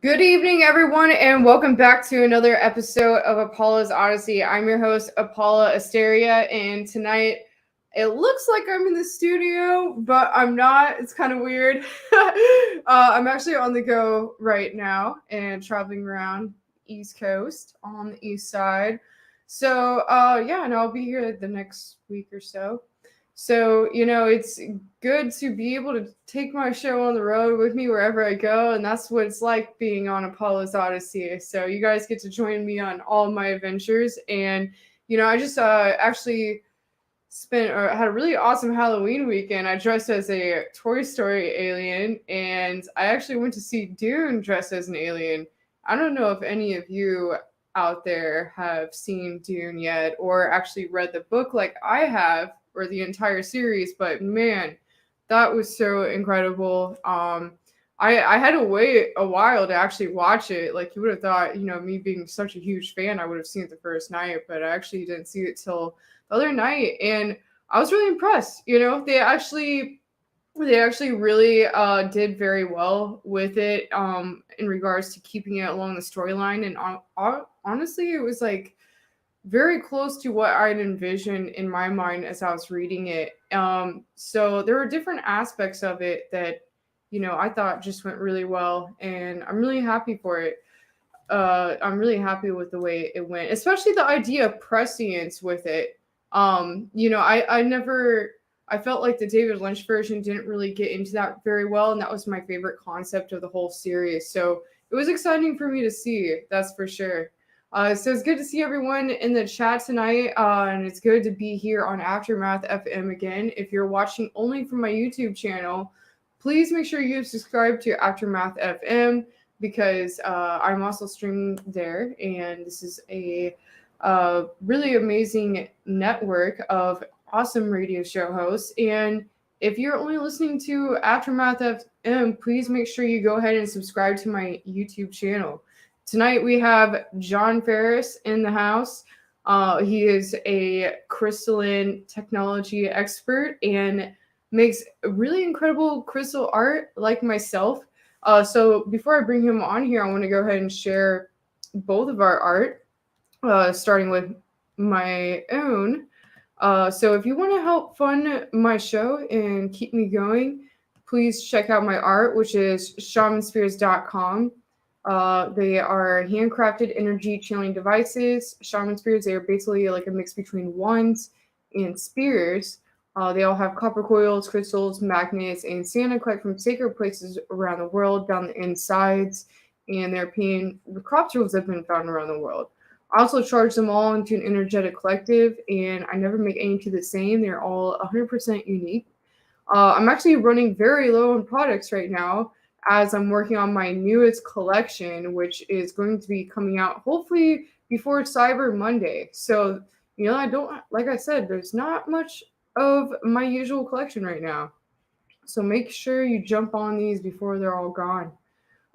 Good evening, everyone, and welcome back to another episode of Apolla's Odyssey. I'm your host, Apolla Asteria, and tonight it looks like I'm in the studio, but I'm not. It's kind of weird. I'm actually on the go right now and traveling around East Coast on the East Side. So, and I'll be here the next week or so. So, it's good to be able to take my show on the road with me wherever I go. And that's what it's like being on Apollo's Odyssey. So you guys get to join me on all my adventures. And, I just actually had a really awesome Halloween weekend. I dressed as a Toy Story alien, and I actually went to see Dune dressed as an alien. I don't know if any of you out there have seen Dune yet or actually read the book like I have, or the entire series, but man, that was so incredible. I had to wait a while to actually watch it. Like, you would have thought, me being such a huge fan, I would have seen it the first night, but I actually didn't see it till the other night, and I was really impressed. They actually really did very well with it in regards to keeping it along the storyline, and honestly, it was like very close to what I'd envisioned in my mind as I was reading it. So there were different aspects of it that, I thought just went really well, and I'm really happy for it. I'm really happy with the way it went, especially the idea of prescience with it. I felt like the David Lynch version didn't really get into that very well, and that was my favorite concept of the whole series. So it was exciting for me to see, that's for sure. So it's good to see everyone in the chat tonight, and it's good to be here on Aftermath FM again. If you're watching only from my YouTube channel, please make sure you subscribe to Aftermath FM, because I'm also streaming there, and this is a really amazing network of awesome radio show hosts. And if you're only listening to Aftermath FM, please make sure you go ahead and subscribe to my YouTube channel. Tonight we have John Farris in the house. He is a crystalline technology expert and makes really incredible crystal art like myself. So before I bring him on here, I want to go ahead and share both of our art, starting with my own. So if you want to help fund my show and keep me going, please check out my art, which is shamanspheres.com. They are handcrafted energy channeling devices. Shaman spears, they are basically like a mix between wands and spears. They all have copper coils, crystals, magnets, and sand collect from sacred places around the world down the insides, and the crop tools have been found around the world. I also charge them all into an energetic collective, and I never make any two the same. They're all 100% unique. I'm actually running very low on products right now, as I'm working on my newest collection, which is going to be coming out hopefully before Cyber Monday. So, like I said, there's not much of my usual collection right now. So make sure you jump on these before they're all gone.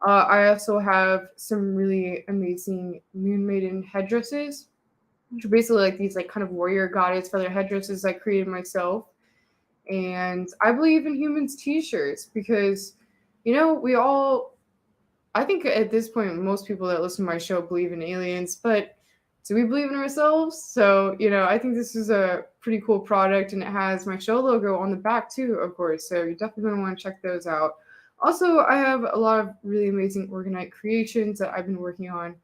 I also have some really amazing Moon Maiden headdresses, which are basically like these like kind of warrior goddess feather headdresses I created myself. And I believe in humans t-shirts because, I think at this point, most people that listen to my show believe in aliens, but do we believe in ourselves? So, I think this is a pretty cool product, and it has my show logo on the back too, of course. So you definitely want to check those out. Also, I have a lot of really amazing organite creations that I've been working on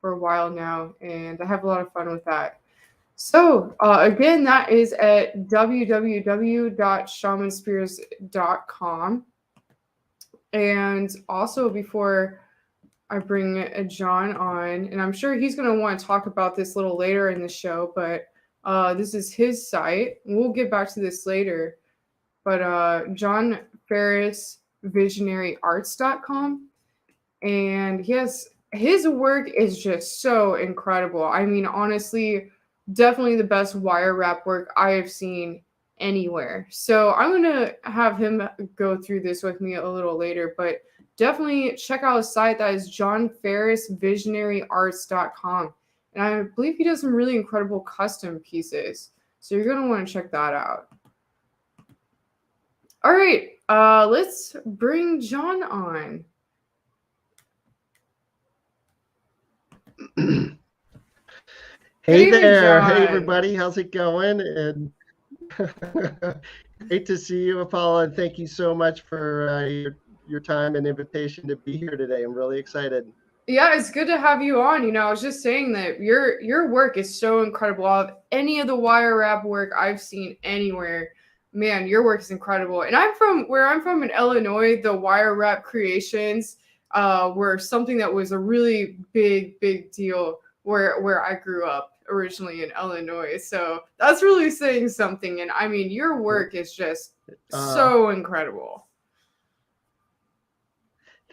for a while now, and I have a lot of fun with that. So, again, that is at www.shamanspears.com. And also, before I bring John on, and I'm sure he's going to want to talk about this a little later in the show, but this is his site. We'll get back to this later. But John Farris, visionaryarts.com. And yes, his work is just so incredible. I mean, honestly, definitely the best wire wrap work I have seen anywhere. So I'm gonna have him go through this with me a little later, but definitely check out his site. That is johnfarrisvisionaryarts.com. And I believe he does some really incredible custom pieces. So you're gonna want to check that out. All right, let's bring John on. Hey Good evening, there. Hey, John. everybody. How's it going? And great to see you, Apolla. And thank you so much for your time and invitation to be here today. I'm really excited. Yeah, it's good to have you on. You know, I was just saying that your work is so incredible. Of any of the wire wrap work I've seen anywhere, man, your work is incredible. And I'm from where I'm from in Illinois. The wire wrap creations were something that was a really big deal where I grew up originally in Illinois. So that's really saying something. And I mean, your work is just so incredible.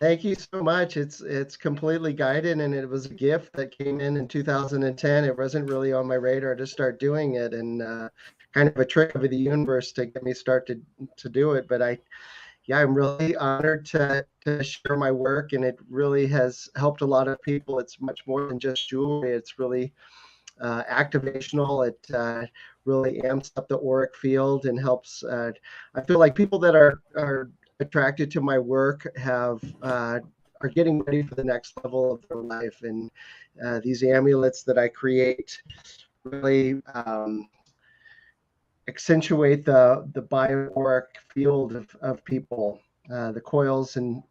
Thank you so much. It's completely guided, and it was a gift that came in 2010. It wasn't really on my radar to start doing it, and kind of a trick of the universe to get me started to do it. But I'm really honored to share my work, and it really has helped a lot of people. It's much more than just jewelry. It's really activational. It really amps up the auric field and helps. I feel like people that are attracted to my work are getting ready for the next level of their life, and these amulets that I create really accentuate the bioauric field of people. The coils and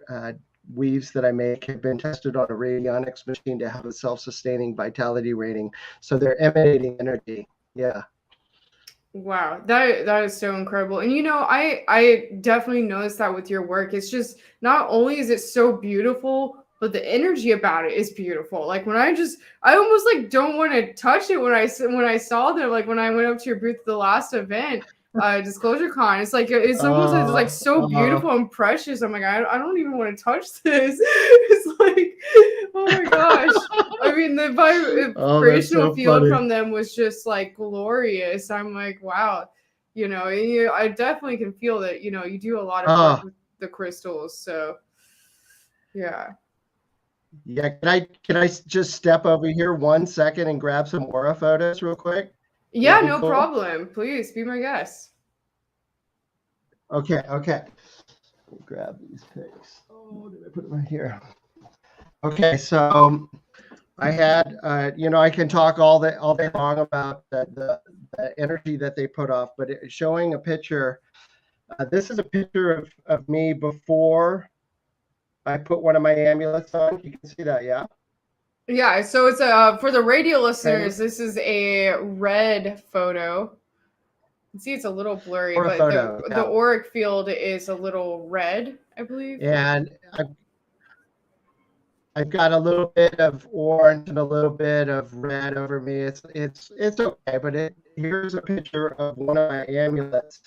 weaves that I make have been tested on a radionics machine to have a self-sustaining vitality rating, so they're emanating energy. Yeah. Wow, that is so incredible. And you know, I definitely noticed that with your work. It's just not only is it so beautiful, but the energy about it is beautiful. Like I almost like don't want to touch it when I saw them. Like when I went up to your booth at the last event, Disclosure Con. It's like it's almost it's like so beautiful and precious. I'm like I don't even want to touch this. It's like oh my gosh. I mean, the vibrational field from them was just like glorious. I'm like, wow, you know, I definitely can feel that, you know, you do a lot of work with the crystals. So, yeah. Yeah, can I just step over here 1 second and grab some aura photos real quick? Yeah, no problem. Please be my guest. Okay. Grab these pics. Oh, did I put them right here? Okay, so I had, I can talk all day long about the energy that they put off, but showing a picture. This is a picture of me before I put one of my amulets on. You can see that, yeah? Yeah, so it's for the radio listeners, this is a red photo. You can see it's a little blurry, but the auric field is a little red, I believe. And I've got a little bit of orange and a little bit of red over me. It's okay, but here's a picture of one of my amulets.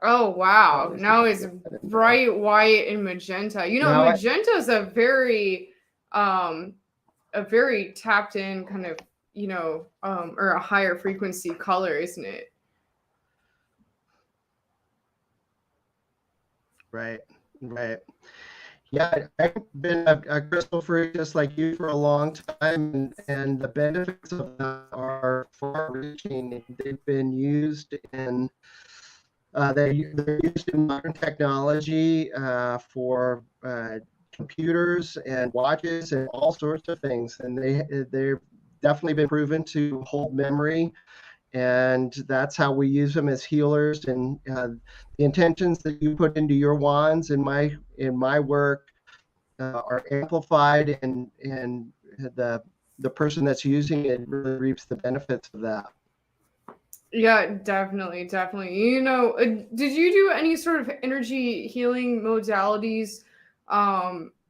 Oh wow! Now it's bright white and magenta. You know, magenta is a very tapped in kind of, you know, or a higher frequency color, isn't it? Right. Yeah, I've been a crystal freak just like you for a long time, and the benefits of them are far-reaching. They've been used in they're used in modern technology for computers and watches and all sorts of things, and they've definitely been proven to hold memory. And that's how we use them as healers. And the intentions that you put into your wands in my work are amplified, and the person that's using it really reaps the benefits of that. Yeah, definitely, definitely. You know, did you do any sort of energy healing modalities,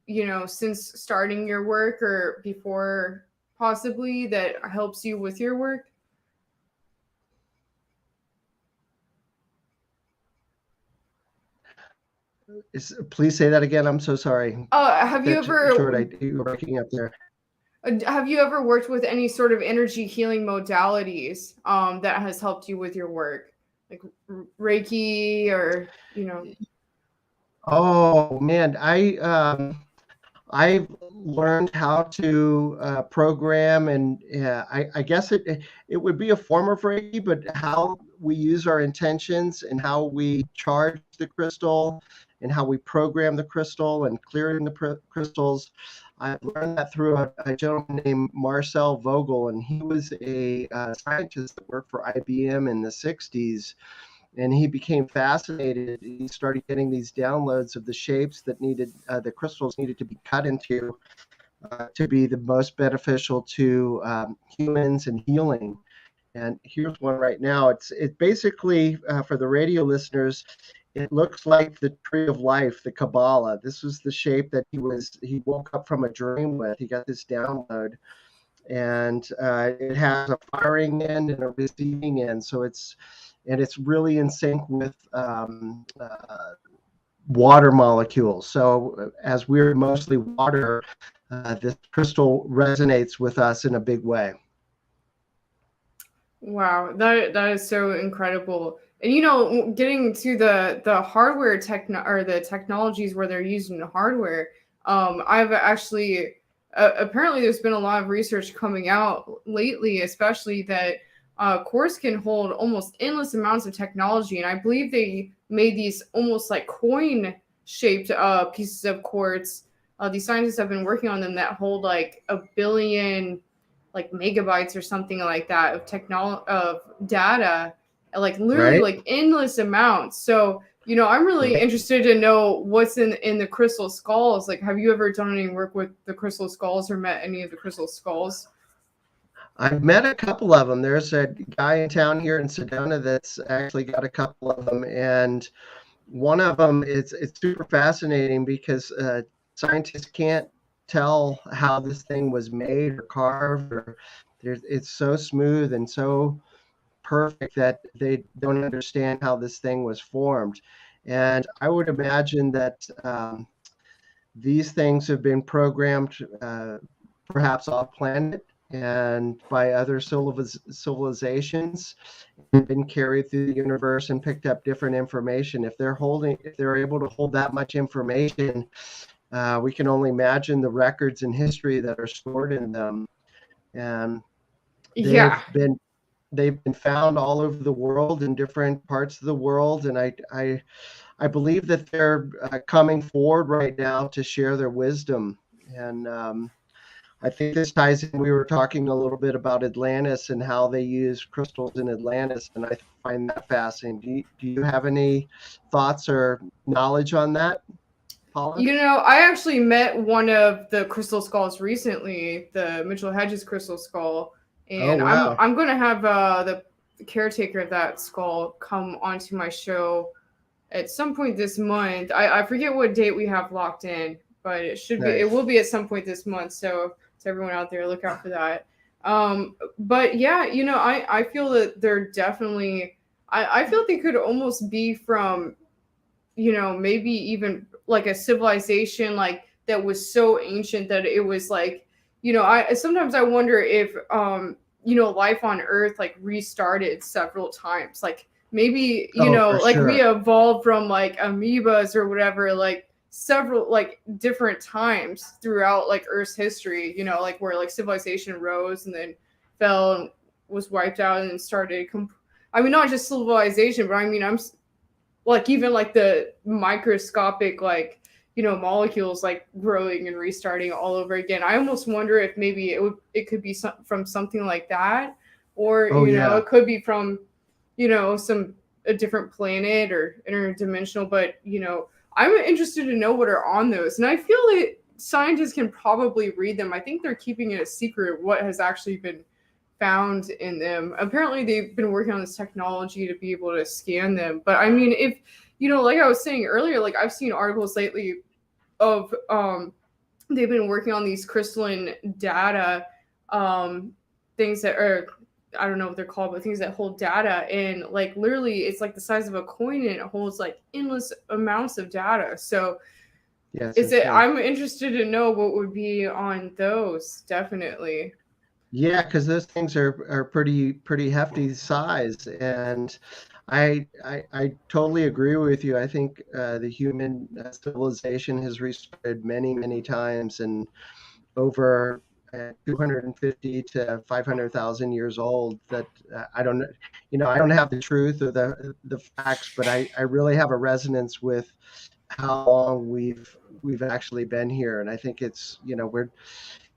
you know, since starting your work or before possibly that helps you with your work? Please say that again. I'm so sorry. Have you ever You were breaking up there. have you ever worked with any sort of energy healing modalities that has helped you with your work, like Reiki or you know? Oh man, I've learned how to program, and I guess it would be a form of Reiki, but how we use our intentions and how we charge the crystal and how we program the crystal and clearing the crystals. I've learned that through a gentleman named Marcel Vogel, and he was a scientist that worked for IBM in the 60s, and he became fascinated. He started getting these downloads of the shapes that the crystals needed to be cut into to be the most beneficial to humans and healing. And here's one right now. It basically, for the radio listeners, it looks like the tree of life, the Kabbalah. This was the shape that he woke up from a dream with. He got this download, and it has a firing end and a receiving end. So it's really in sync with water molecules. So as we're mostly water, this crystal resonates with us in a big way. Wow, that is so incredible. And you know, getting to the hardware or the technologies where they're using the hardware, I've actually apparently there's been a lot of research coming out lately, especially that quartz can hold almost endless amounts of technology, and I believe they made these almost like coin shaped pieces of quartz. These scientists have been working on them that hold like 1 billion like megabytes or something like that of data, like literally Right? like endless amounts. So you know, I'm really Right. interested to know what's in the crystal skulls. Like, have you ever done any work with the crystal skulls or met any of the crystal skulls? I've met a couple of them. There's a guy in town here in Sedona that's actually got a couple of them, and one of them it's super fascinating because scientists can't tell how this thing was made or carved, or it's so smooth and so perfect that they don't understand how this thing was formed. And I would imagine that these things have been programmed perhaps off planet and by other civilizations, and been carried through the universe and picked up different information. If they're able to hold that much information, we can only imagine the records and history that are stored in them. And they've Yeah. been found all over the world in different parts of the world, and I believe that they're coming forward right now to share their wisdom. And I think this ties in. We were talking a little bit about Atlantis and how they use crystals in Atlantis, and I find that fascinating. Do you have any thoughts or knowledge on that, Paula? You know, I actually met one of the crystal skulls recently, the Mitchell Hedges crystal skull, Oh, and wow. I'm going to have the caretaker of that skull come onto my show at some point this month. I forget what date we have locked in, but it Nice. will be at some point this month. So to everyone out there, look out for that. But yeah, you know, I feel that they're definitely I feel they could almost be from, you know, maybe even like a civilization like that was so ancient that it was like, you know, I sometimes I wonder if you know, life on earth like restarted several times. Like maybe, you Oh, know, for like we sure. evolved from like amoebas or whatever, like several like different times throughout like Earth's history, you know, like where like civilization rose and then fell and was wiped out and then started I mean, not just civilization, but I mean, like even like the microscopic like, you know, molecules like growing and restarting all over again. I almost wonder if maybe it could be from something like that, or Oh, you know, yeah. it could be from, you know, a different planet or interdimensional. But you know, I'm interested to know what are on those, and I feel it. scientists can probably read them. I think they're keeping it a secret what has actually been found in them. Apparently, they've been working on this technology to be able to scan them. But I mean, if like I was saying earlier, like I've seen articles lately of they've been working on these crystalline data things that are, I don't know what they're called, but things that hold data, and like literally it's like the size of a coin and it holds like endless amounts of data. So Yes, I'm interested to know what would be on those, definitely. yeah, because those things are pretty hefty size, and I totally agree with you. I think the human civilization has restarted many times, and over 250 to 500,000 years old. That I don't, I don't have the truth or the facts, but I really have a resonance with how long we've actually been here, and I think it's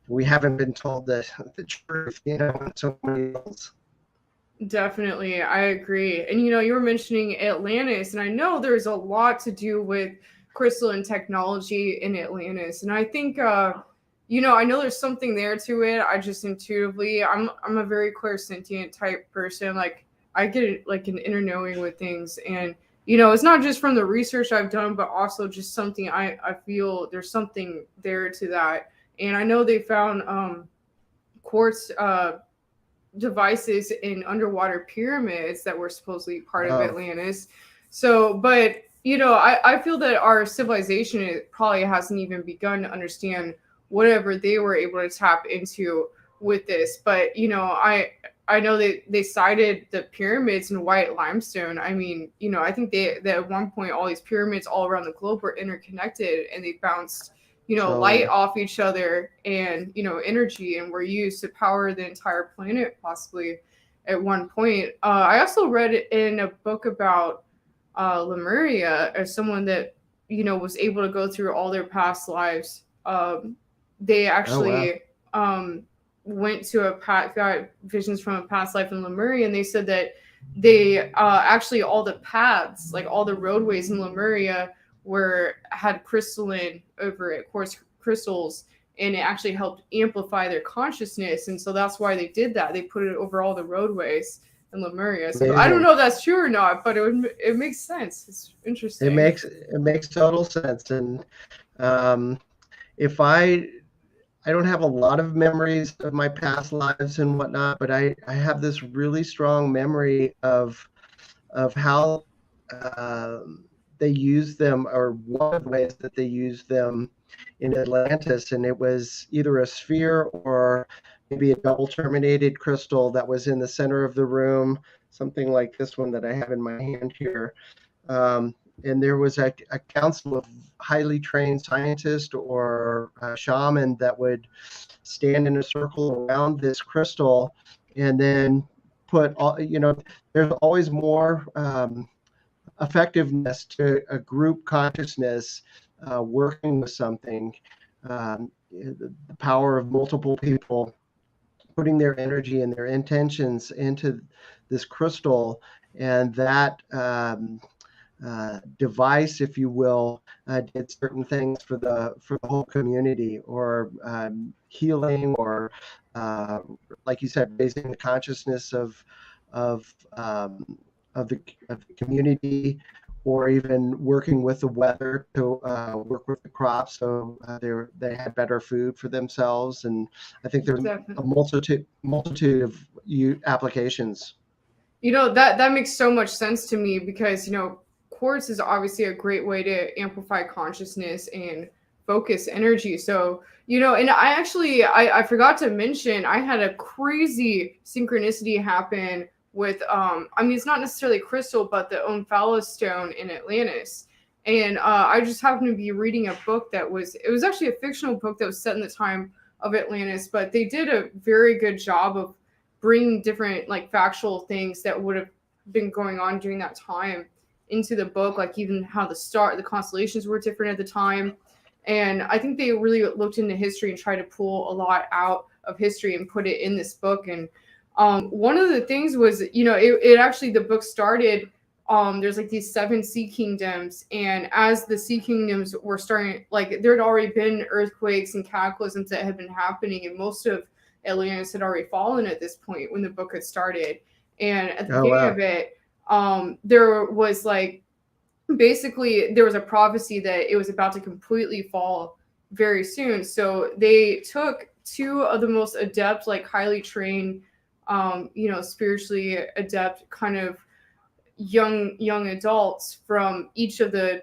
we haven't been told the truth, in so many levels. Definitely, I agree. And you were mentioning Atlantis, and I know there's a lot to do with crystalline technology in Atlantis. And I think I know there's something there to it. I just intuitively, I'm a very clairsentient type person. Like I get like an inner knowing with things, and it's not just from the research I've done, but also just something I feel there's something there to that. And I know they found quartz devices in underwater pyramids that were supposedly part of Oh, Atlantis. So, but I feel that our civilization probably hasn't even begun to understand whatever they were able to tap into with this. But I know that they cited the pyramids in white limestone. I mean, I think that at one point all these pyramids all around the globe were interconnected, and they bounced light totally. off each other, and energy, and were used to power the entire planet possibly at one point. I also read in a book about Lemuria, as someone that was able to go through all their past lives. They Oh, wow. actually went to got visions from a past life in Lemuria, and they said that they actually all the paths, like all the roadways in Lemuria, had crystalline over it, quartz crystals, and it actually helped amplify their consciousness. And so that's why they did that. They put it over all the roadways in Lemuria. So I don't Amazing. know if that's true or not, but it makes sense. It's It interesting. makes total sense. And um, if I don't have a lot of memories of my past lives and whatnot, but I have this really strong memory of how they used them, or one of the ways that they used them in Atlantis, and it was either a sphere or maybe a double terminated crystal that was in the center of the room, something like this one that I have in my hand here. Um, and there was a council of highly trained scientists or shaman that would stand in a circle around this crystal, and then put all, there's always more effectiveness to a group consciousness working with something. The power of multiple people putting their energy and their intentions into this crystal, and that device, if you will, did certain things for the whole community, or healing, or like you said, raising the consciousness of um, of the community, or even working with the weather to work with the crops, so they had better food for themselves. And I think there's a Definitely. multitude of applications. That makes so much sense to me, because quartz is obviously a great way to amplify consciousness and focus energy. So and I forgot to mention, I had a crazy synchronicity happen with I mean, it's not necessarily crystal, but the Omphalos stone in Atlantis. And I just happened to be reading a book it was actually a fictional book that was set in the time of Atlantis, but they did a very good job of bring different like factual things that would have been going on during that time into the book, like even how the constellations were different at the time. And I think they really looked into history and tried to pull a lot out of history and put it in this book. And one of the things was, it actually, the book started there's like these 7 sea kingdoms, and as the sea kingdoms were starting, like there had already been earthquakes and cataclysms that had been happening, and most of Atlantis had already fallen at this point when the book had started. And at the Oh beginning of wow. it, there was like basically there was a prophecy that it was about to completely fall very soon. So they took 2 of the most adept, like highly trained, spiritually adept kind of young adults from each of the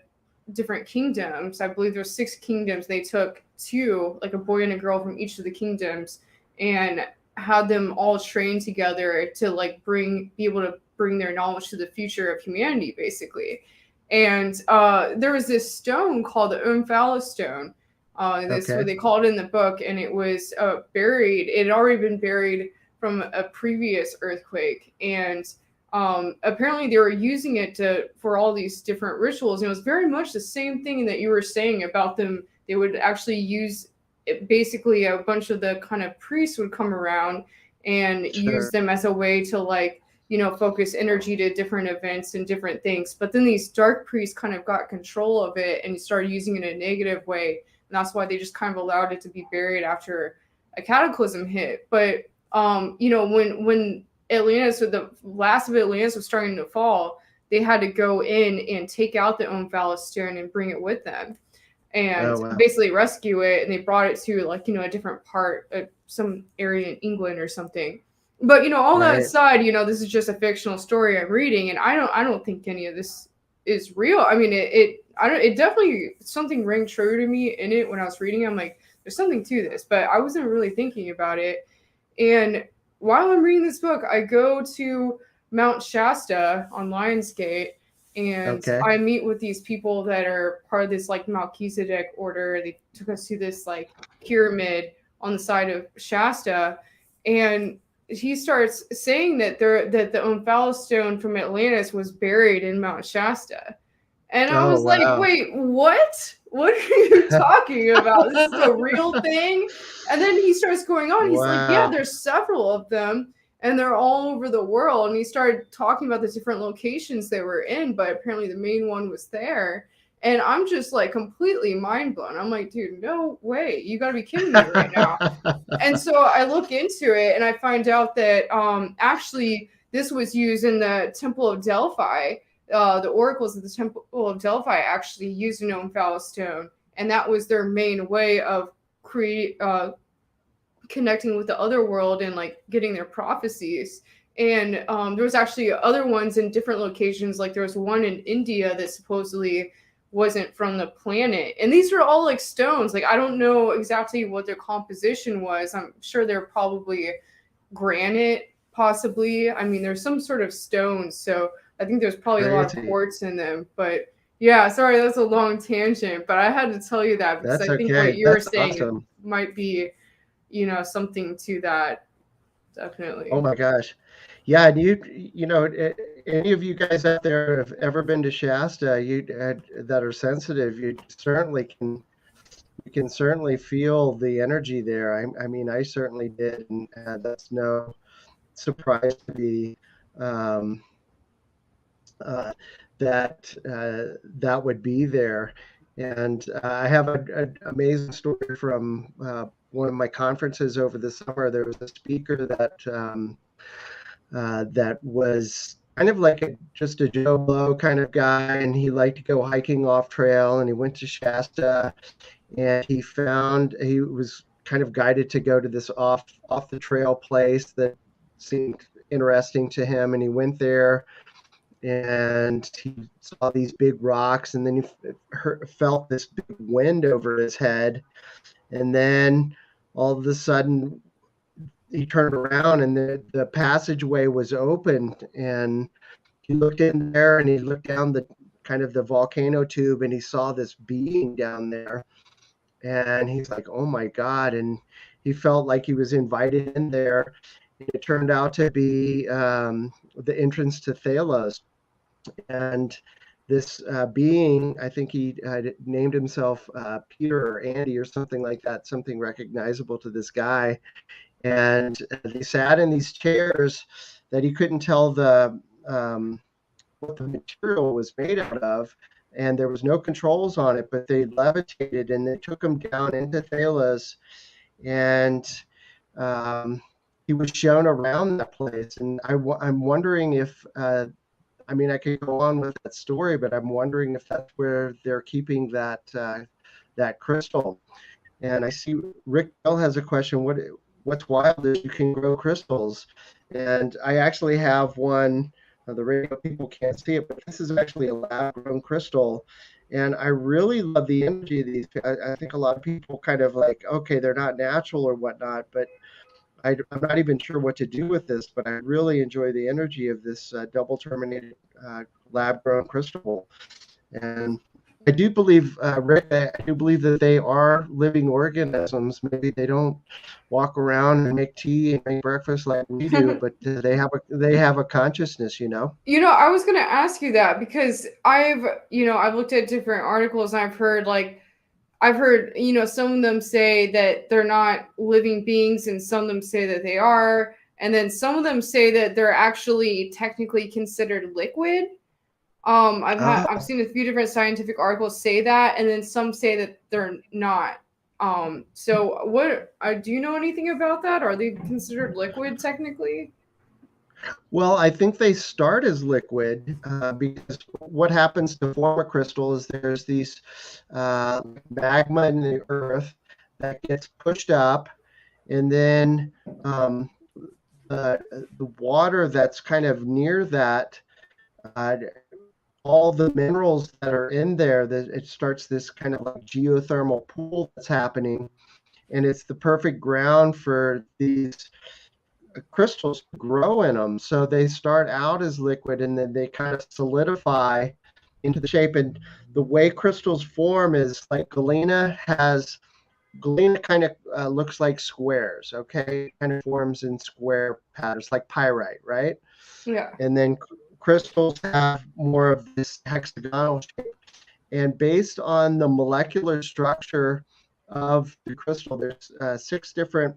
different kingdoms. I believe there's 6 kingdoms. They took 2, like a boy and a girl from each of the kingdoms, and had them all trained together to like be able to bring their knowledge to the future of humanity, basically. And there was this stone called the Umphala stone. That's what Okay. they called it in the book, and it was buried. It had already been buried from a previous earthquake, and apparently they were using it for all these different rituals. And it was very much the same thing that you were saying about them. They would actually use it, basically a bunch of the kind of priests would come around and use Sure. them as a way to like, focus energy to different events and different things. But then these dark priests kind of got control of it and started using it in a negative way. And that's why they just kind of allowed it to be buried after a cataclysm hit. But when Atlantis, or the last of Atlantis was starting to fall, they had to go in and take out the Umphala stone and bring it with them, and Oh wow. basically rescue it. And they brought it to like, a different part of some area in England or something. But all that Right. aside, this is just a fictional story I'm reading, and I don't think any of this is real. I mean, it definitely, something rang true to me in it when I was reading. I'm like, there's something to this, but I wasn't really thinking about it. And while I'm reading this book, I go to Mount Shasta on Lionsgate, and Okay. I meet with these people that are part of this like Melchizedek order. They took us to this like pyramid on the side of Shasta, and he starts saying that the Omphala stone from Atlantis was buried in Mount Shasta. And I Oh was like, wow. wait, what? What are you talking about? This is a real thing? And then he starts going on. He's like, yeah, Wow. there's several of them, and they're all over the world. And he started talking about the different locations they were in, but apparently the main one was there. And I'm just like completely mind blown. I'm like, dude, no way. You got to be kidding me right now. And so I look into it and I find out that actually this was used in the Temple of Delphi. The oracles of the Temple of Delphi actually used an Omphala stone, and that was their main way of connecting with the other world and like getting their prophecies. And there was actually other ones in different locations. Like there was one in India that supposedly wasn't from the planet. And these were all like stones. Like I don't know exactly what their composition was. I'm sure they're probably granite, possibly. I mean, there's some sort of stones, so I think there's probably a lot of Crazy. quartz in them. But yeah, sorry, that's a long tangent, but I had to tell you that because That's I think what okay. you were That's saying awesome. might be, something to that. Oh Definitely. my gosh. Yeah, and any of you guys out there have ever been to Shasta, that are sensitive, you can certainly feel the energy there. I mean, I certainly did, and that's no surprise to be um, uh, that would be there. And I have an amazing story from one of my conferences over the summer. There was a speaker that was kind of like just a Joe Blow kind of guy, and he liked to go hiking off trail. And he went to Shasta, and he was kind of guided to go to this off the trail place that seemed interesting to him, and he went there and he saw these big rocks, and then felt this big wind over his head, and then all of a sudden he turned around and the passageway was open, and he looked in there and he looked down the kind of the volcano tube, and he saw this being down there, and he's like, oh my god. And he felt like he was invited in there. It turned out to be the entrance to Thalos. And this being, I think he named himself Peter or Andy or something like that, something recognizable to this guy. And they sat in these chairs that he couldn't tell um, what the material was made out of, and there was no controls on it, but they levitated and they took him down into Thalos, and he was shown around that place. And I'm wondering if, I mean, I could go on with that story, but I'm wondering if that's where they're keeping that crystal. And I see Rick Bell has a question. What's wild is you can grow crystals, and I actually have one. The radio people can't see it, but this is actually a lab-grown crystal, and I really love the energy of these. I think a lot of people kind of like, okay, they're not natural or whatnot, but I'm not even sure what to do with this. But I really enjoy the energy of this double terminated lab-grown crystal, and I do believe, Rick, I do believe that they are living organisms. Maybe they don't walk around and make tea and make breakfast like we do, but they have a consciousness, you know. I was going to ask you that because I've looked at different articles and I've heard some of them say that they're not living beings and some of them say that they are. And then some of them say that they're actually technically considered liquid. I've seen a few different scientific articles say that, and then some say that they're not. So what do you know anything about that? Are they considered liquid technically? Well, I think they start as liquid because what happens to form a crystal is there's these magma in the earth that gets pushed up, and then the water that's kind of near that, all the minerals that are in there, that it starts this kind of like geothermal pool that's happening, and it's the perfect ground for these crystals to grow in them. So they start out as liquid and then they kind of solidify into the shape. And the way crystals form is like galena kind of looks like squares, okay? It kind of forms in square patterns like pyrite, right? Yeah. And then crystals have more of this hexagonal shape. And based on the molecular structure of the crystal, there's 6 different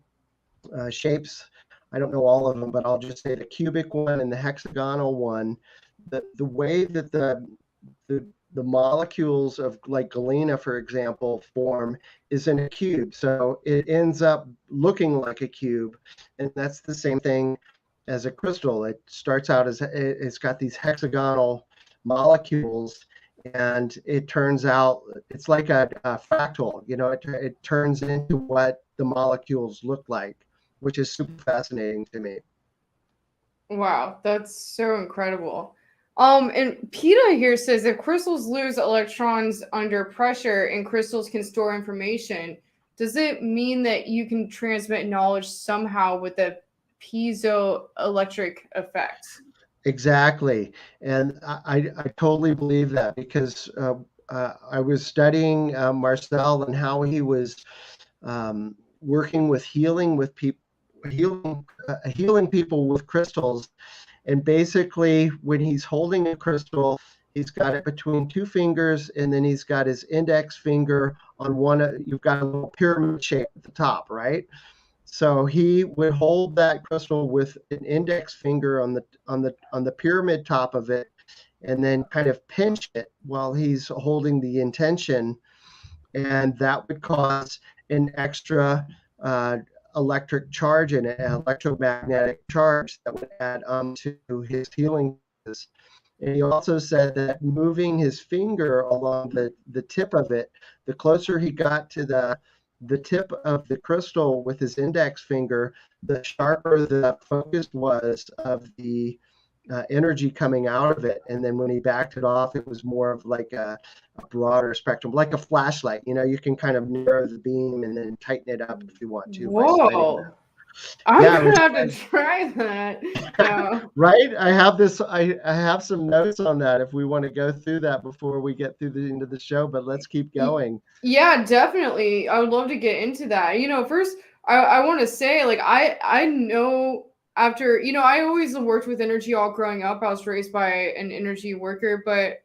shapes. I don't know all of them, but I'll just say the cubic one and the hexagonal one. The way that the molecules of like galena, for example, form is in a cube. So it ends up looking like a cube. And that's the same thing as a crystal. It starts out as it's got these hexagonal molecules, and it turns out it's like a fractal. It turns into what the molecules look like, which is super fascinating to me. Wow, that's so incredible. And PETA here says if crystals lose electrons under pressure and crystals can store information, does it mean that you can transmit knowledge somehow with a piezoelectric effect? Exactly. And I totally believe that because I was studying Marcel and how he was working with healing people with crystals. And basically, when he's holding a crystal, he's got it between 2 fingers, and then he's got his index finger on one. You've got a little pyramid shape at the top, right? So he would hold that crystal with an index finger on the pyramid top of it, and then kind of pinch it while he's holding the intention, and that would cause an extra electric charge in it, an electromagnetic charge that would add on to his healing. And he also said that moving his finger along the tip of it, the closer he got to the tip of the crystal with his index finger, the sharper the focus was of the energy coming out of it. And then when he backed it off, it was more of like a broader spectrum, like a flashlight. You can kind of narrow the beam and then tighten it up if you want to. Whoa. I'm gonna have to try that. Yeah. Right? I have some notes on that if we want to go through that before we get through the end of the show, but let's keep going. Yeah, definitely. I would love to get into that. First I want to say, like, I know after, I always worked with energy all growing up. I was raised by an energy worker, but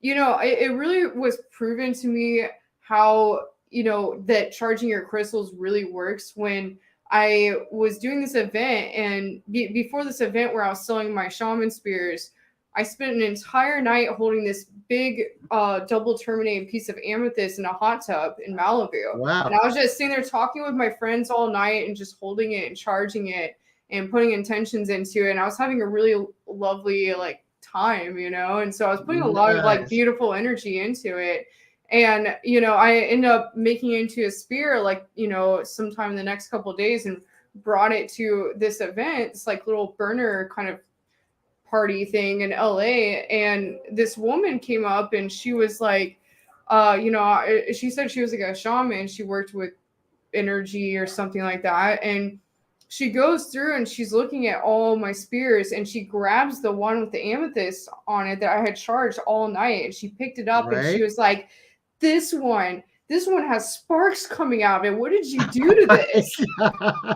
it really was proven to me how, that charging your crystals really works when I was doing this event, and before this event where I was selling my shaman spears, I spent an entire night holding this big double terminated piece of amethyst in a hot tub in Malibu. Wow. And I was just sitting there talking with my friends all night and just holding it and charging it and putting intentions into it. And I was having a really lovely like time, you know? And so I was putting a lot of like beautiful energy into it. And, you know, I ended up making it into a spear, like, you know, sometime in the next couple of days, and brought it to this event, this like little burner kind of party thing in LA. And this woman came up and she was like, you know, she said she was like a shaman. She worked with energy or something like that. And she goes through and she's looking at all my spears, and she grabs the one with the amethyst on it that I had charged all night. And she picked it up and she was like, this one has sparks coming out of it. What did you do to this?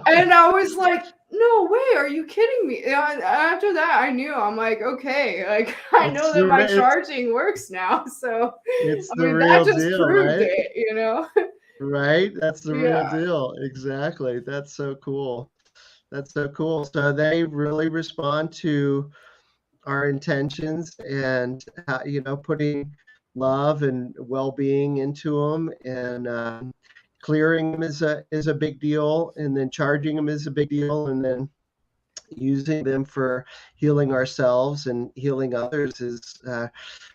And I was like, no way, are you kidding me? After that, I knew. I'm like, okay, like I know that my charging works now. So it's I mean, that just proved it, you know? Right? That's the real deal. Exactly. That's so cool. That's so cool. So they really respond to our intentions and, you know, putting love and well-being into them, and clearing them is a big deal, and then charging them is a big deal, and then using them for healing ourselves and healing others is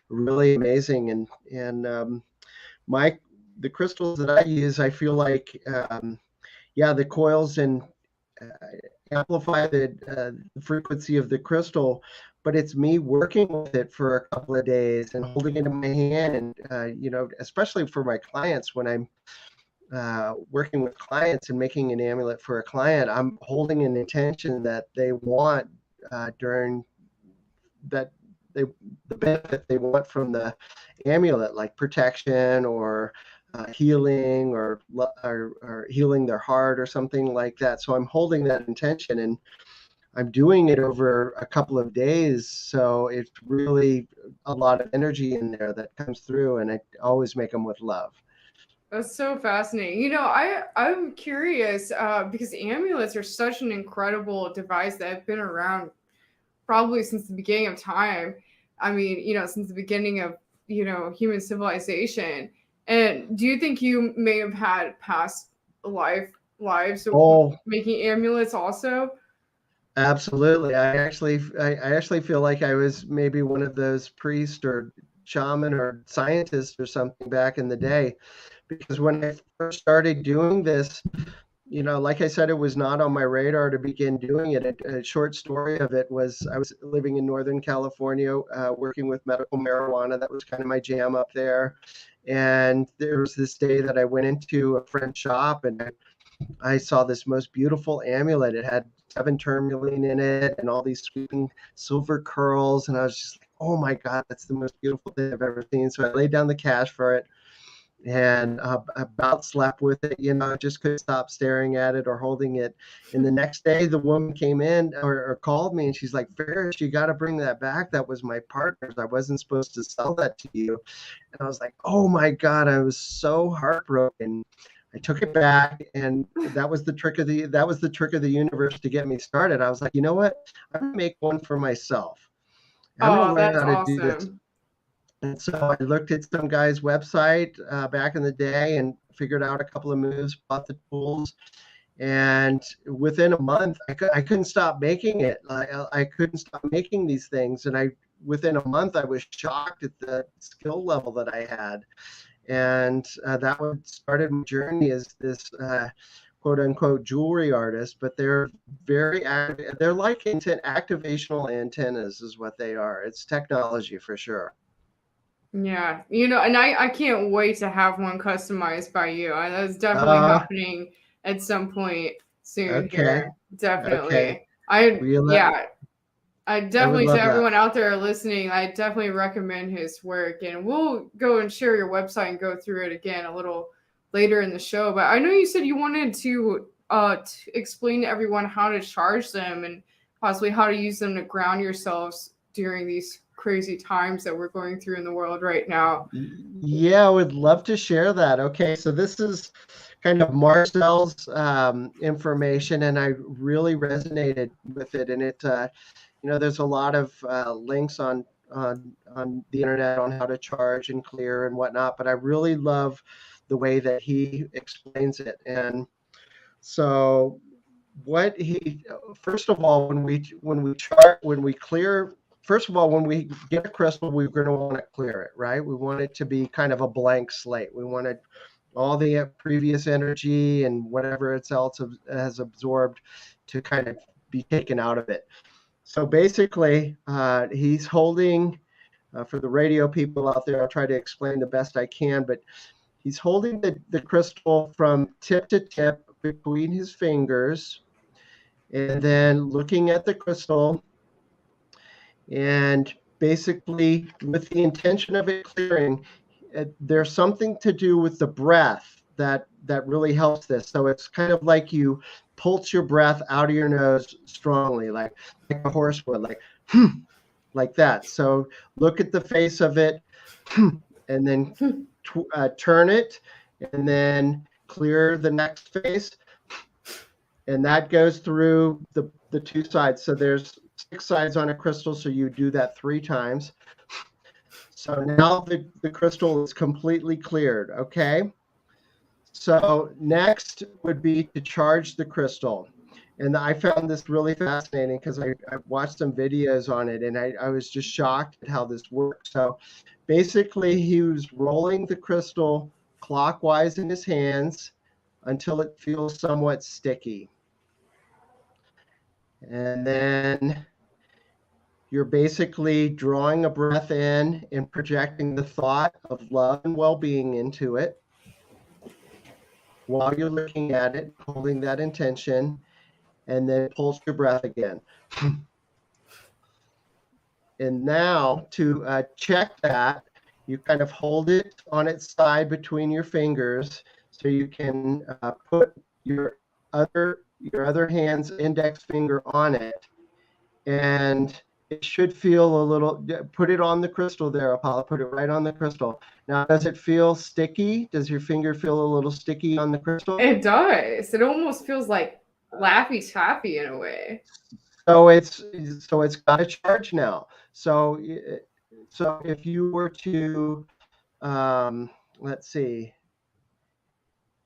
really amazing. And the crystals that I use, I feel like the coils and amplify the frequency of the crystal, but it's me working with it for a couple of days and holding it in my hand. And, you know, especially for my clients, when I'm working with clients and making an amulet for a client, I'm holding an intention that they want during that the benefit they want from the amulet, like protection or healing or healing their heart or something like that. So I'm holding that intention, and I'm doing it over a couple of days. So it's really a lot of energy in there that comes through, and I always make them with love. That's so fascinating. You know, I'm curious because amulets are such an incredible device that have been around probably since the beginning of time. I mean, you know, since the beginning of, you know, human civilization. And do you think you may have had past lives making amulets also? Absolutely. I actually feel like I was maybe one of those priests or shaman or scientists or something back in the day, because when I first started doing this, you know, like I said, it was not on my radar to begin doing it. A short story of it was I was living in Northern California, working with medical marijuana. That was kind of my jam up there. And there was this day that I went into a friend's shop, and I saw this most beautiful amulet. It had 7 tourmaline in it and all these sweeping silver curls. And I was just like, oh my God, that's the most beautiful thing I've ever seen. So I laid down the cash for it and about slept with it. You know, just couldn't stop staring at it or holding it. And the next day, the woman came in or called me, and she's like, Farris, you got to bring that back. That was my partner's. I wasn't supposed to sell that to you. And I was like, oh my God, I was so heartbroken. I took it back, and that was the trick of the universe to get me started. I was like, you know what? I'm gonna make one for myself. I'm gonna learn how to do this. And so I looked at some guy's website back in the day and figured out a couple of moves, bought the tools, and within a month, I couldn't stop making it. I couldn't stop making these things, and within a month, I was shocked at the skill level that I had. And that started my journey as this quote unquote jewelry artist, but they're very active. They're like activational antennas is what they are. It's technology for sure. Yeah, you know, and I can't wait to have one customized by you. That's definitely happening at some point soon here. Definitely. Okay. I definitely, to everyone out there listening, I definitely recommend his work, and we'll go and share your website and go through it again a little later in the show. But I know you said you wanted to explain to everyone how to charge them and possibly how to use them to ground yourselves during these crazy times that we're going through in the world right now. Yeah, I would love to share that. Okay, so this is kind of Marcel's information, and I really resonated with it. And it, you know, there's a lot of links on on the internet on how to charge and clear and whatnot, but I really love the way that he explains it. And so what he, first of all, when we clear, first of all, when we get a crystal, we're going to want to clear it, right? We want it to be kind of a blank slate. We want it, all the previous energy and whatever else has absorbed to kind of be taken out of it. So basically, he's holding, for the radio people out there, I'll try to explain the best I can, but he's holding the crystal from tip to tip between his fingers, and then looking at the crystal, and basically with the intention of it clearing, there's something to do with the breath that really helps this. So it's kind of like you pulse your breath out of your nose strongly, like a horse would, like that. So look at the face of it, and then turn it, and then clear the next face, and that goes through the two sides. So there's 6 sides on a crystal, so you do that 3 times. So now the crystal is completely cleared, okay? So next would be to charge the crystal. And I found this really fascinating because I watched some videos on it, and I was just shocked at how this works. So basically, he was rolling the crystal clockwise in his hands until it feels somewhat sticky. And then you're basically drawing a breath in and projecting the thought of love and well-being into it while you're looking at it, holding that intention, and then pulse your breath again. And now to check that, you kind of hold it on its side between your fingers, so you can put your other hand's index finger on it, and it should feel a little. Put it on the crystal there, Apolla. Put it right on the crystal. Now, does it feel sticky? Does your finger feel a little sticky on the crystal? It does. It almost feels like Laffy Taffy in a way. So it's got a charge now. So if you were to let's see,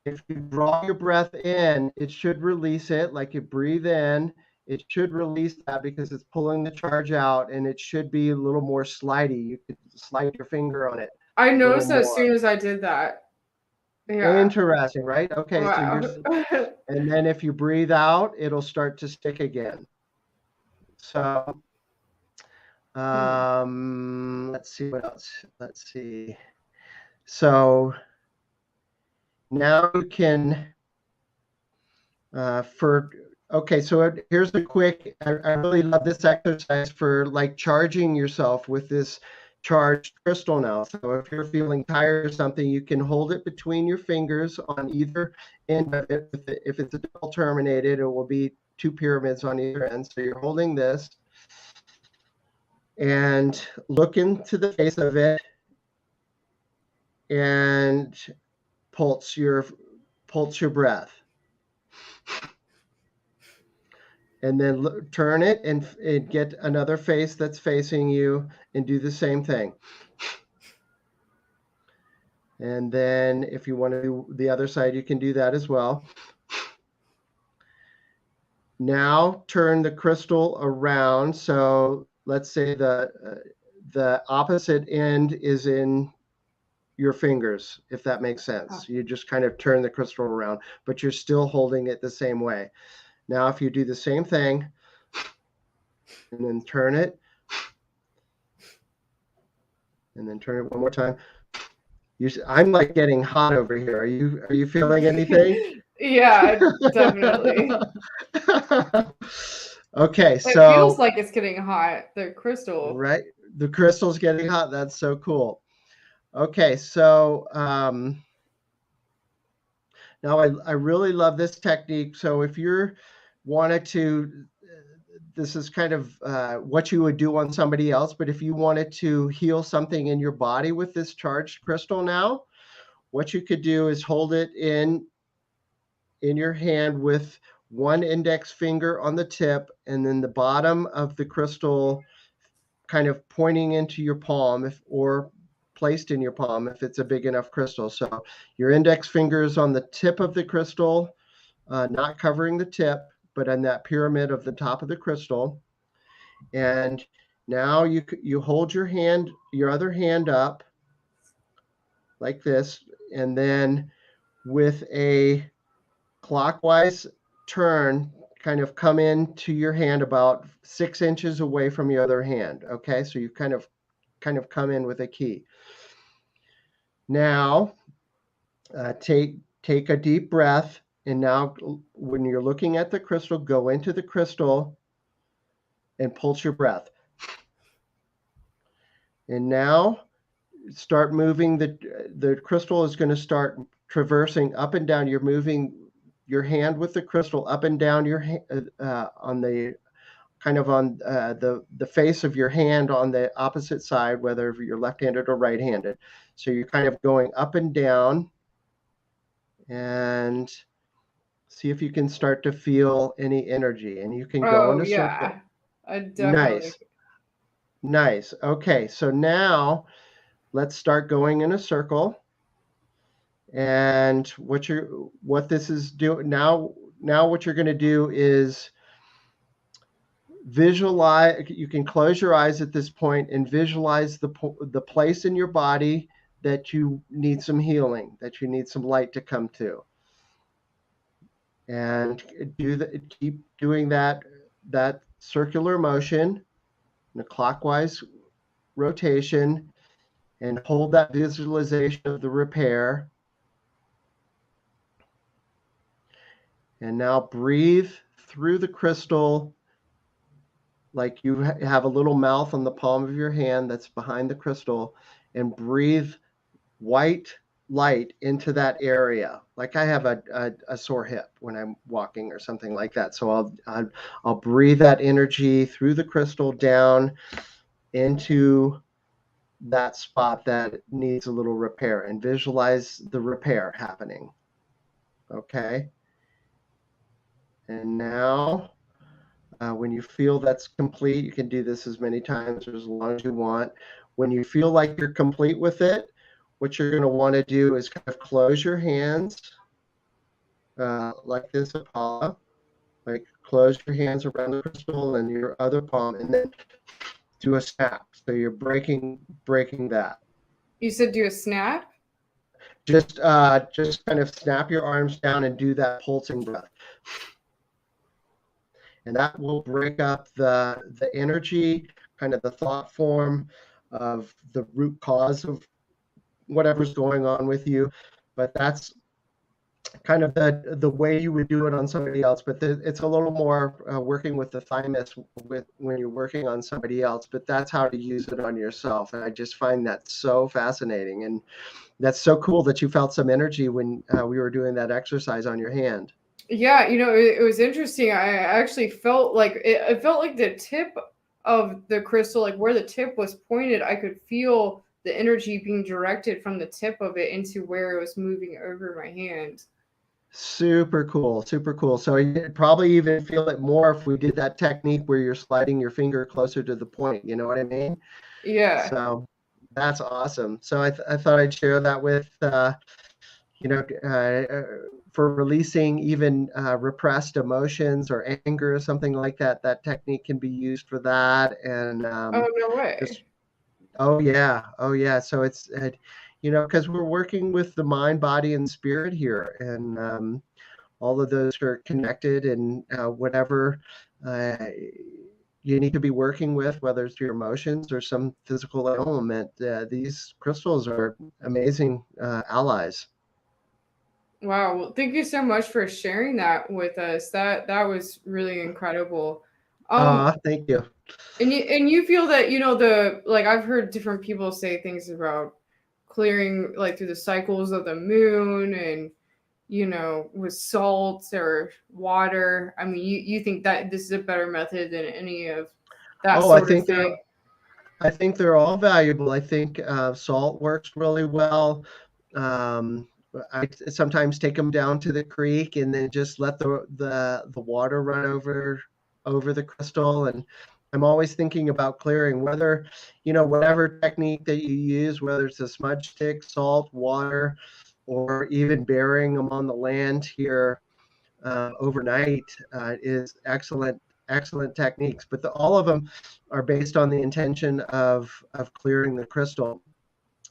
if you draw your breath in, it should release it. Like you breathe in, it should release that because it's pulling the charge out, and it should be a little more slidey. You could slide your finger on it. I noticed that as soon as I did that. Yeah. Interesting, right? Okay, wow. so and then if you breathe out, it'll start to stick again. So let's see what else. Let's see. So now you can okay, so here's a quick, I really love this exercise for like charging yourself with this charged crystal now. So if you're feeling tired or something, you can hold it between your fingers on either end of it. If it's a double terminated, it will be 2 pyramids on either end. So you're holding this and look into the face of it and pulse your breath. And then turn it and get another face that's facing you and do the same thing. And then if you want to do the other side, you can do that as well. Now turn the crystal around. So let's say the opposite end is in your fingers, if that makes sense. You just kind of turn the crystal around, but you're still holding it the same way. Now, if you do the same thing and then turn it, and then turn it one more time. I'm like getting hot over here. Are you feeling anything? Yeah, definitely. Okay, so it feels like it's getting hot. The crystal. Right, the crystal's getting hot. That's so cool. Okay, so now I really love this technique. So if you're wanted to, this is kind of what you would do on somebody else, but if you wanted to heal something in your body with this charged crystal now, what you could do is hold it in your hand with one index finger on the tip, and then the bottom of the crystal kind of pointing into your palm, or placed in your palm if it's a big enough crystal. So your index finger is on the tip of the crystal, not covering the tip, but on that pyramid of the top of the crystal. And now you hold your other hand up like this, and then with a clockwise turn, kind of come into your hand about 6 inches away from your other hand. Okay, so you kind of come in with a key. Now, take a deep breath, and now when you're looking at the crystal, go into the crystal and pulse your breath. And now start moving. The crystal is going to start traversing up and down. You're moving your hand with the crystal up and down your on the kind of on the face of your hand on the opposite side, whether you're left-handed or right-handed. So you're kind of going up and down, and see if you can start to feel any energy. And you can go in Oh a circle. yeah, I definitely. Nice. Nice. Okay, so now let's start going in a circle. And what this is doing now, what you're going to do is visualize. You can close your eyes at this point and visualize the place in your body that you need some healing, that you need some light to come to. And keep doing that circular motion in a clockwise rotation, and hold that visualization of the repair. And now breathe through the crystal like you have a little mouth on the palm of your hand that's behind the crystal, and breathe white light into that area. Like I have a sore hip when I'm walking or something like that. So I'll breathe that energy through the crystal down into that spot that needs a little repair, and visualize the repair happening. Okay. And now, when you feel that's complete, you can do this as many times or as long as you want. When you feel like you're complete with it, what you're going to want to do is kind of close your hands like this, Apolla. Like close your hands around the crystal and your other palm, and then do a snap. So you're breaking that. You said do a snap? Just kind of snap your arms down and do that pulsing breath. And that will break up the energy, kind of the thought form of the root cause of whatever's going on with you. But that's kind of the way you would do it on somebody else. But it's a little more working with the thymus when you're working on somebody else. But that's how to use it on yourself. And I just find that so fascinating. And that's so cool that you felt some energy when we were doing that exercise on your hand. Yeah, it was interesting. I actually felt like it felt like the tip of the crystal, like where the tip was pointed, I could feel the energy being directed from the tip of it into where it was moving over my hand. Super cool, super cool. So you'd probably even feel it more if we did that technique where you're sliding your finger closer to the point. You know what I mean? Yeah. So that's awesome. So I thought I'd share that with for releasing even repressed emotions or anger or something like that. That technique can be used for that. And Oh, no way. oh yeah. So it's because we're working with the mind, body, and spirit here, and all of those are connected. And whatever you need to be working with, whether it's your emotions or some physical element, these crystals are amazing allies. Wow. Well, thank you so much for sharing that with us. That was really incredible. Thank you. And you feel that, the like I've heard different people say things about clearing like through the cycles of the moon and with salt or water. I mean, you think that this is a better method than any of that Oh, sort of thing? I think they're all valuable. I think salt works really well. Um, I sometimes take them down to the creek and then just let the water run over the crystal, and I'm always thinking about clearing, whether, whatever technique that you use, whether it's a smudge stick, salt, water, or even burying them on the land here overnight is excellent techniques. But all of them are based on the intention of clearing the crystal.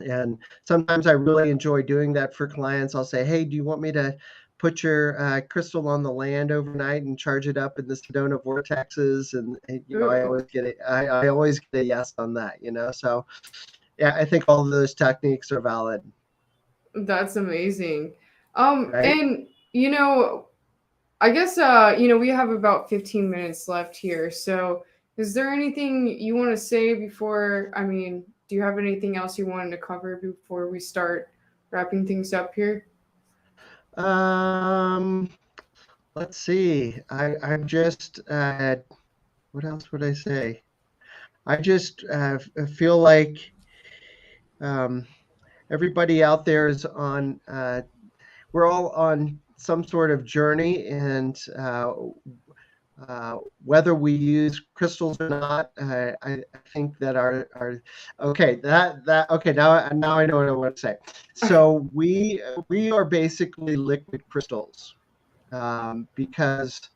And sometimes I really enjoy doing that for clients. I'll say, hey, do you want me to put your crystal on the land overnight and charge it up in the Sedona vortexes? And I Ooh, always get it. I always get a yes on that. So yeah, I think all of those techniques are valid. that's amazing. Right. And I guess we have about 15 minutes left here. So, is there anything you want to say before? I mean, do you have anything else you wanted to cover before we start wrapping things up here? Um, let's see. I'm just what else would I say? I just feel like um, everybody out there is on. We're all on some sort of journey, and whether we use crystals or not, I think that our okay that okay now I know what I want to say. So we are basically liquid crystals because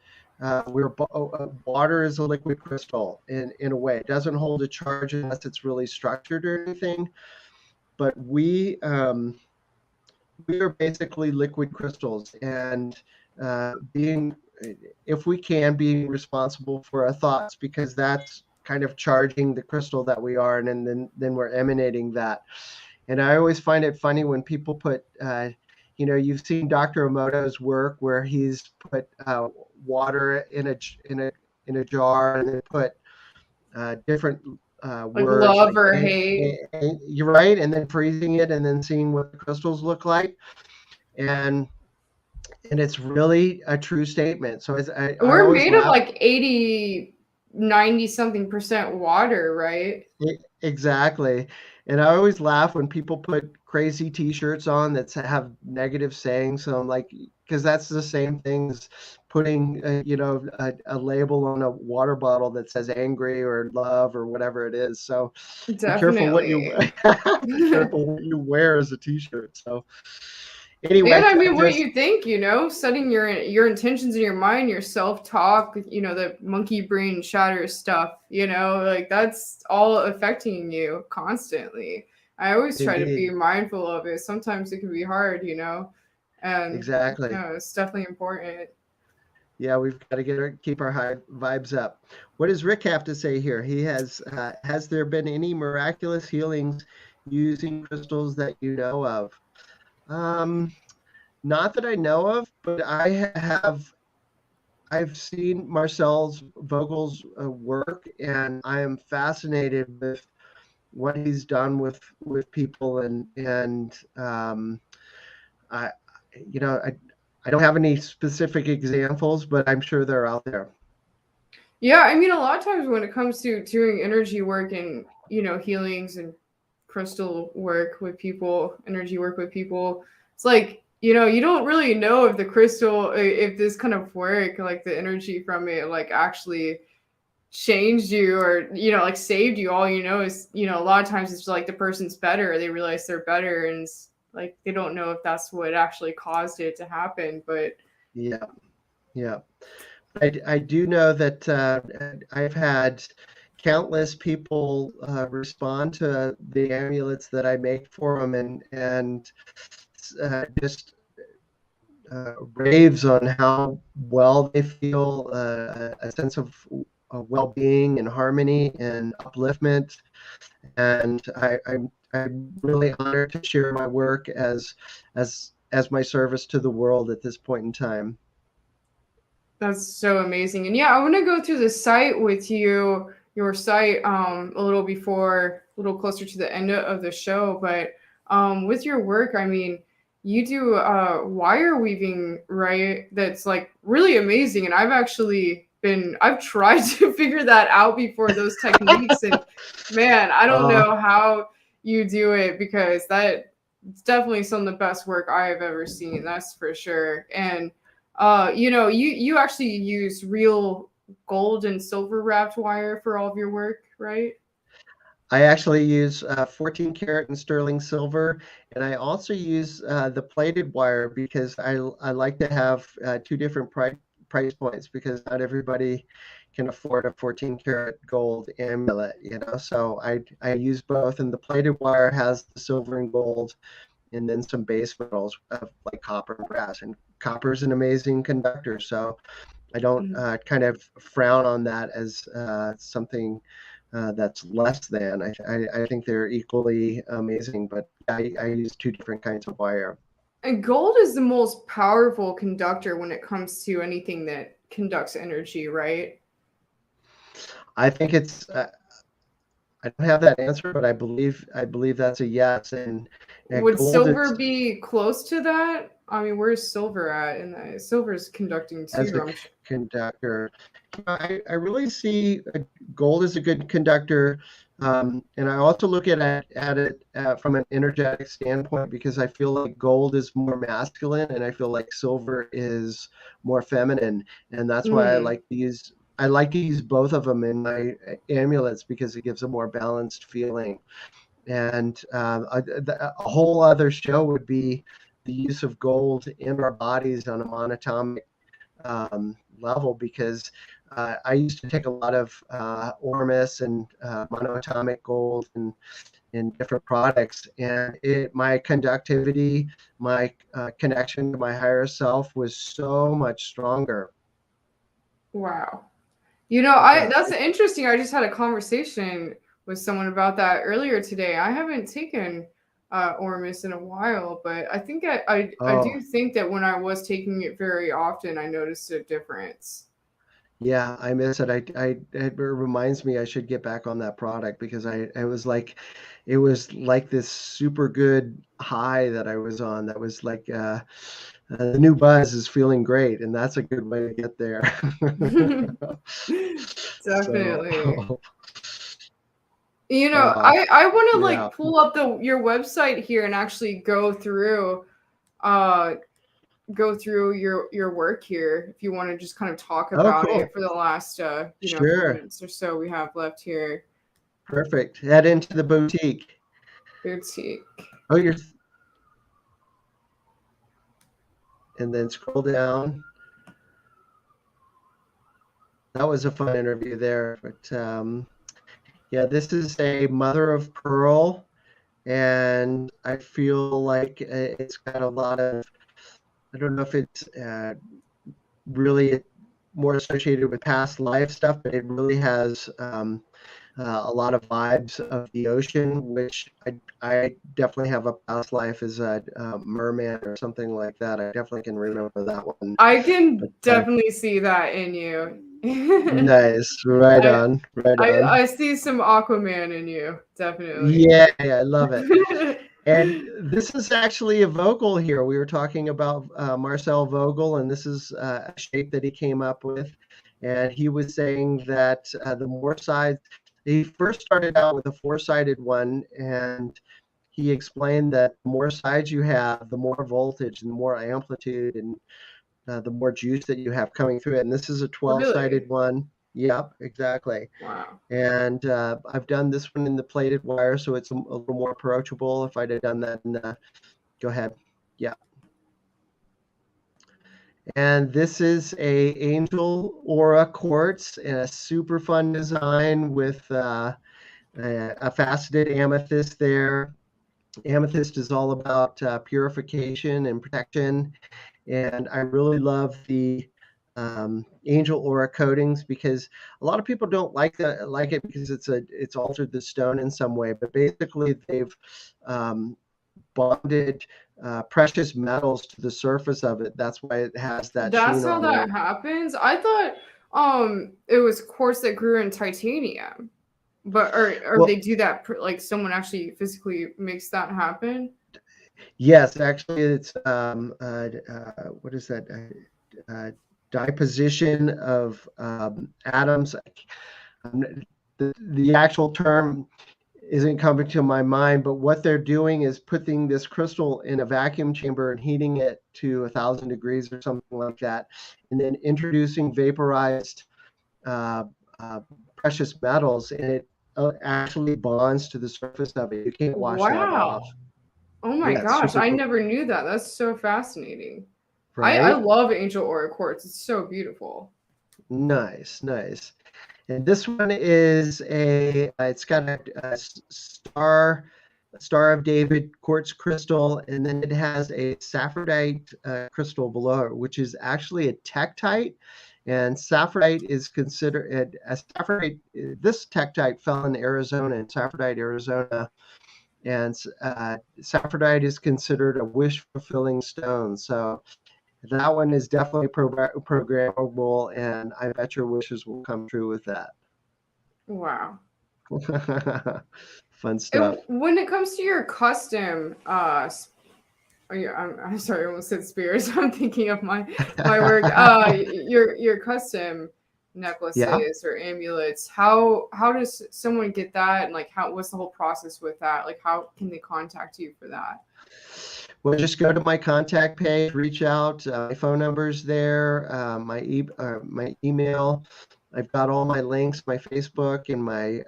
water is a liquid crystal in a way. It doesn't hold a charge unless it's really structured or anything. But we are basically liquid crystals, and being, if we can, being responsible for our thoughts, because that's kind of charging the crystal that we are, and then we're emanating that. And I always find it funny when people put, you've seen Dr. Emoto's work where he's put water in a jar, and then put different Like words love like or hate? you're right, and then freezing it and then seeing what the crystals look like, and it's really a true statement. So I We're always made of laugh. like 80, 90 something percent water, right? Exactly. And I always laugh when people put crazy t-shirts on that have negative sayings. So I'm like, because that's the same thing as putting, a label on a water bottle that says angry or love or whatever it is. So be careful what you Definitely. be careful what you wear as a t-shirt. So anyway, And I I mean, what just you think, setting your intentions in your mind, your self talk, the monkey brain shatter stuff, like that's all affecting you constantly. I always try to be indeed, mindful of it. Sometimes it can be hard, and exactly. it's definitely important. Yeah, we've got to keep our high vibes up. What does Rick have to say here? Has there been any miraculous healings using crystals that you know of? Um, Not that I know of, but I've seen Marcel's Vogel's work, and I am fascinated with what he's done with people, and I you know I don't have any specific examples, but I'm sure they're out there. Yeah, I mean, a lot of times when it comes to doing energy work and, healings and crystal work with people, energy work with people, it's like, you don't really know if the crystal, if this kind of work, like the energy from it, like actually changed you or, like saved you. All you know is, a lot of times it's like the person's better, they realize they're better, and it's like they don't know if that's what actually caused it to happen. But Yeah, yeah. I do know that I've had countless people respond to the amulets that I make for them, and just raves on how well they feel, a sense of well-being and harmony and upliftment. And I'm really honored to share my work as my service to the world at this point in time. that's so amazing. And yeah, I want to go through the site with you, your site, a a little closer to the end of the show. But with your work, I mean, you do wire weaving, right? That's like really amazing. And I've tried to figure that out before, those techniques. And man, I don't Uh, know how you do it, because it's definitely some of the best work I have ever seen. That's for sure. And you actually use gold and silver wrapped wire for all of your work, right? I actually use 14 karat and sterling silver, and I also use the plated wire because I like to have two different price points because not everybody can afford a 14 karat gold amulet, you know. So I use both, and the plated wire has the silver and gold, and then some base metals like copper and brass. And copper is an amazing conductor, so I don't kind of frown on that as something that's less than. I think they're equally amazing, but I use two different kinds of wire. And gold is the most powerful conductor when it comes to anything that conducts energy, right? I think it's. I don't have that answer, but I believe that's a yes. And Would gold silver is be close to that? I mean, where's silver at? And silver is conducting as too. a conductor. I really see gold as a good conductor. And I also look at it from an energetic standpoint because I feel like gold is more masculine and I feel like silver is more feminine. And that's why I like to use both of them in my amulets because it gives a more balanced feeling. And a whole other show would be the use of gold in our bodies on a monatomic level because I used to take a lot of Ormus and monoatomic gold and in different products, and my conductivity, my connection to my higher self was so much stronger. Wow. You know, Yeah. that's interesting. I just had a conversation with someone about that earlier today. I haven't taken Ormus in a while, but I think I Oh, do think that when I was taking it very often, I noticed a difference. yeah, I miss it. It reminds me I should get back on that product because it was like this super good high that I was on. That was like the new buzz is feeling great, and that's a good way to get there. Definitely. So, You know, I want to yeah. like pull up your website here and actually uh go through your work here if you want to just kind of talk Oh, about cool. it for the last few Sure. minutes or so we have left here. Perfect. Head into the boutique. Boutique. Oh, and then scroll down. That was a fun interview there, but yeah, this is a mother of pearl, and I feel like it's got a lot of. I don't know if it's really more associated with past life stuff, but it really has a lot of vibes of the ocean, which I definitely have a past life as a merman or something like that. I definitely can remember that one. I can But definitely see that in you. nice, right I, on, right on. I see some Aquaman in you, definitely. Yeah, I love it. And this is actually a Vogel here. We were talking about Marcel Vogel, and this is a shape that he came up with. And he was saying that the more sides, he first started out with a four-sided one, and he explained that the more sides you have, the more voltage and the more amplitude and the more juice that you have coming through it. And this is a 12-sided Really? one. Yep, exactly. Wow. And I've done this one in the plated wire, so it's a little more approachable. If I'd have done that in go ahead. Yeah. And this is a angel aura quartz and a super fun design with a faceted amethyst there. Amethyst is all about purification and protection. And I really love the angel aura coatings because a lot of people don't like it because it's altered the stone in some way. But basically, they've bonded precious metals to the surface of it. That's why it has that That's sheen how on that it. happens. I thought it was quartz that grew in titanium. But or Well, they do that like someone actually physically makes that happen? yes, actually, it's what is that? Deposition of atoms. The actual term isn't coming to my mind, but what they're doing is putting this crystal in a vacuum chamber and heating it to 1,000 degrees or something like that, and then introducing vaporized uh, uh, precious metals, and it actually bonds to the surface of it. You can't wash that Wow. off. Oh my Yeah, it's gosh, super I cool, never knew that. That's so fascinating. I right? love angel aura quartz. It's so beautiful. Nice, nice. And this one is it's got a Star of David quartz crystal, and then it has a saffordite crystal below it, which is actually a tektite. And saffordite is considered a saffordite. This tektite fell in Arizona, in Saffordite, Arizona, and saffordite is considered a wish fulfilling stone. So that one is definitely programmable, and I bet your wishes will come true with that. Wow. Fun And stuff. when it comes to your custom, oh yeah, I'm sorry, I almost said spears. I'm thinking of my work. Your custom Yeah. necklaces or amulets. How does someone get that, and like what's the whole process with that? Like how can they contact you for that? Well, just go to my contact page, reach out. My phone number's there, my email. I've got all my links, my Facebook and my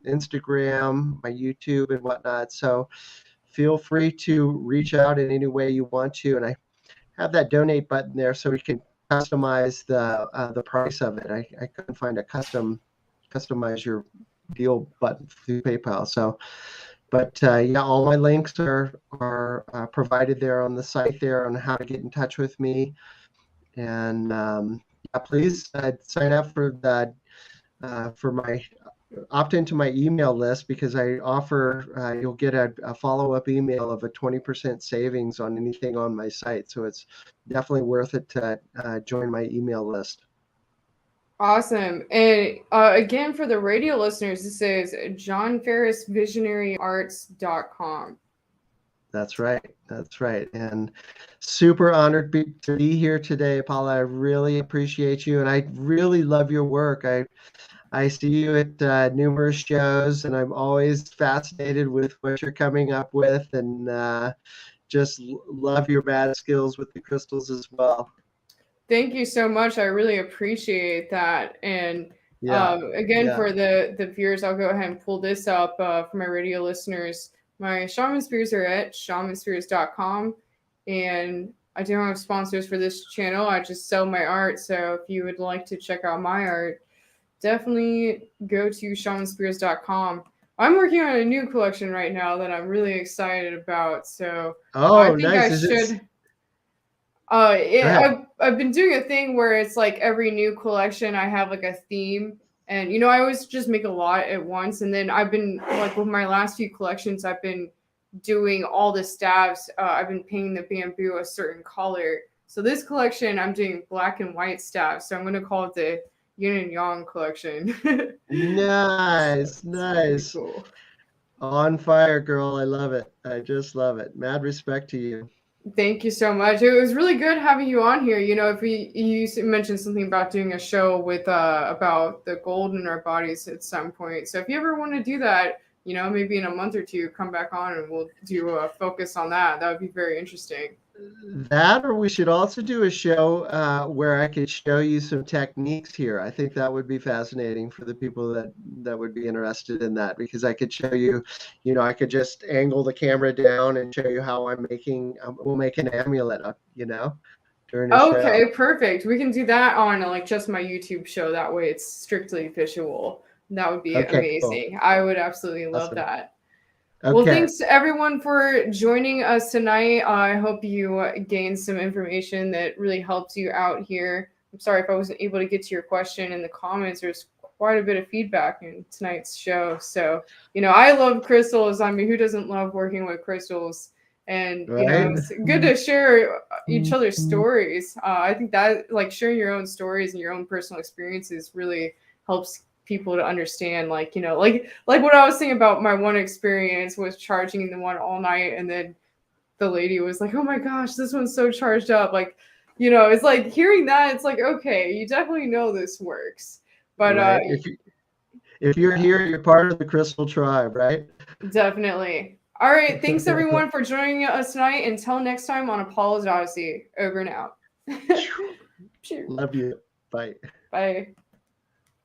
Instagram, my YouTube and whatnot. So feel free to reach out in any way you want to. And I have that donate button there so we can customize the price of it. I couldn't find a customize your deal button through PayPal. So, but yeah, all my links are provided there on the site there on how to get in touch with me. And yeah, please sign up for my opt into my email list because I offer you'll get a follow-up email of a 20% savings on anything on my site. So it's definitely worth it to join my email list. Awesome. And again, for the radio listeners, this is johnfarrisvisionaryarts.com. That's right. That's right. And super honored to be here today, Paula. I really appreciate you, and I really love your work. I see you at numerous shows, and I'm always fascinated with what you're coming up with, and just love your mad skills with the crystals as well. Thank you so much. I really appreciate that. And Yeah, again, yeah. for the viewers, I'll go ahead and pull this up for my radio listeners. My shaman spears are at shamanspears.com. And I don't have sponsors for this channel. I just sell my art. So if you would like to check out my art, definitely go to shamanspears.com. I'm working on a new collection right now that I'm really excited about. So I Oh, think nice. I Is it? should. Go ahead. I've been doing a thing where it's like every new collection I have like a theme, and I always just make a lot at once, and then I've been like with my last few collections I've been doing all the stabs. I've been painting the bamboo a certain color. So this collection I'm doing black and white stabs. So I'm gonna call it the Yin and Yang collection. So Nice, it's pretty nice. cool. On fire, girl. I love it. I just love it. Mad respect to you. Thank you so much. It was really good having you on here. If you mentioned something about doing a show with about the gold in our bodies at some point. So if you ever want to do that, maybe in a month or two, come back on and we'll do a focus on that. That would be very interesting. That, or we should also do a show where I could show you some techniques here. I think that would be fascinating for the people that would be interested in that because I could show you, I could just angle the camera down and show you how we'll make an amulet up, during a Okay, show. perfect. We can do that on like just my YouTube show. That way it's strictly visual. That would be Okay, cool. amazing. I would absolutely love Awesome. that. Well, Okay. thanks everyone for joining us tonight. I hope you gained some information that really helped you out here. I'm sorry if I wasn't able to get to your question in the comments. There's quite a bit of feedback in tonight's show. So, I love crystals. I mean, who doesn't love working with crystals? And, Right. it's good to share each other's stories. I think that, like, sharing your own stories and your own personal experiences really helps people to understand, like like what I was saying about my one experience was charging the one all night, and then the lady was like, oh my gosh, this one's so charged up, like it's like hearing that, it's like, okay, you definitely know this works. But Right. If you're here, you're part of the crystal tribe, right? definitely. All right, thanks everyone for joining us tonight. Until next time on Apollo's Odyssey, over and out. Love you. Bye. Bye.